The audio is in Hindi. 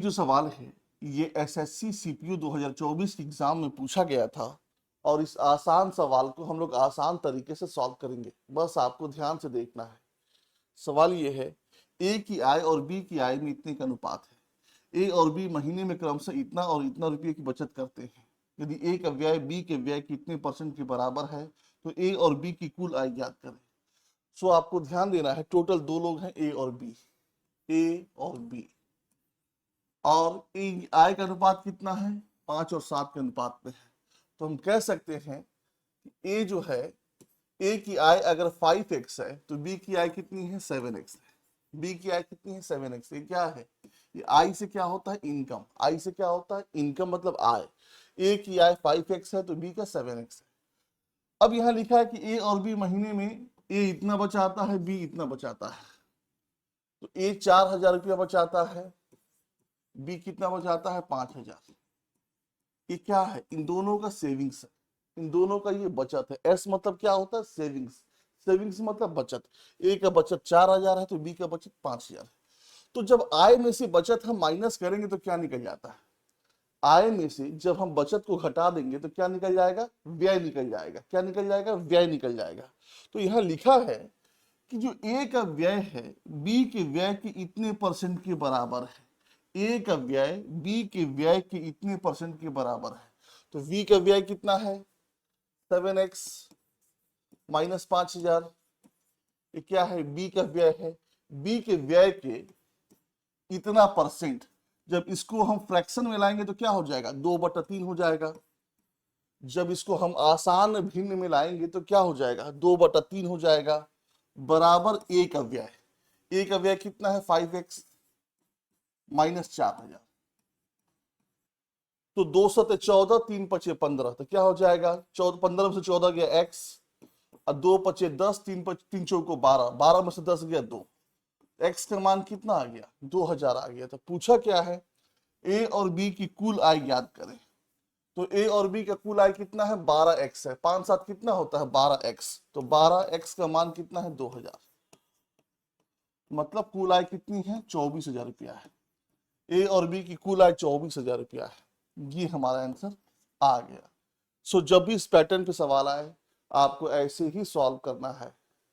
जो सवाल है ये एसएससी सीपीयू 2024 के एग्जाम में पूछा गया था और इस आसान सवाल को हम लोग आसान तरीके से सॉल्व करेंगे। बस आपको ध्यान से देखना है। सवाल ये है, ए की आय और बी की आय में इतने का अनुपात है। ए और बी महीने में क्रमशः इतना और इतना रुपये की बचत करते हैं। यदि ए का व्यय बी के व्यय के इतने % के बराबर है तो ए और बी की कुल आय ज्ञात करें। सो आपको ध्यान देना है, टोटल 2 लोग हैं, ए और बी, ए और बी, और आय का अनुपात कितना है, 5 और 7 के अनुपात में है। तो हम कह सकते हैं कि ए जो है, ए की आय अगर 5x है तो बी की आय कितनी है, 7x है। बी की आय कितनी है, 7x। ये क्या है, ये आई से क्या होता है, इनकम। आई से क्या होता है, इनकम मतलब आय। ए की आय 5x है तो बी का 7x है। अब यहां लिखा है कि ए और बी महीने में ए इतना बचाता है, बी इतना बचाता है। तो ए 4,000 रुपया बचाता है, बी कितना बचाता है, 5,000। ये क्या है, इन दोनों का सेविंग्स है, इन दोनों का ये बचत है। एस मतलब क्या होता है, सेविंग्स। सेविंग्स मतलब बचत। ए का बचत 4,000 है तो बी का बचत 5,000 है। तो जब आय में से बचत हम माइनस करेंगे तो क्या निकल जाता है, आय में से जब हम बचत को घटा देंगे तो क्या निकल जाएगा, व्यय निकल जाएगा। क्या निकल जाएगा, व्यय निकल जाएगा। तो यहाँ लिखा है कि जो ए का व्यय है बी के व्यय के इतने % के बराबर है। ए का व्यय बी के व्यय के इतने % के बराबर है। तो बी का व्यय कितना है, 7x माइनस 5,000। ये क्या है, बी का व्यय है। बी के व्यय के इतना %, जब इसको हम फ्रैक्शन में लाएंगे तो क्या हो जाएगा, 2/3 हो जाएगा। जब इसको हम आसान भिन्न में लाएंगे तो क्या हो जाएगा, 2/3 हो जाएगा, बराबर ए का व्यय। ए का व्यय कितना है, 5x माइनस 4,000। तो 2 सते 14, 3 पचे 15, तो क्या हो जाएगा, 15 में से 14 गया x, और 2 पचे 10, 3 चौको 12, 12 में से 10 गया 2। x का मान कितना आ गया, 2,000 आ गया। तो पूछा क्या है, ए और बी की कुल आय ज्ञात करें। तो ए और बी का कुल आय कितना है, 12x है। 5 7 कितना होता है, 12x। तो 12x का मान कितना है, 2,000। मतलब कुल आय कितनी है, 24,000 रुपया है। ए और बी की कुल आय 24,000 रुपया है। ये हमारा आंसर आ गया। सो जब भी इस पैटर्न पे सवाल आए आपको ऐसे ही सॉल्व करना है।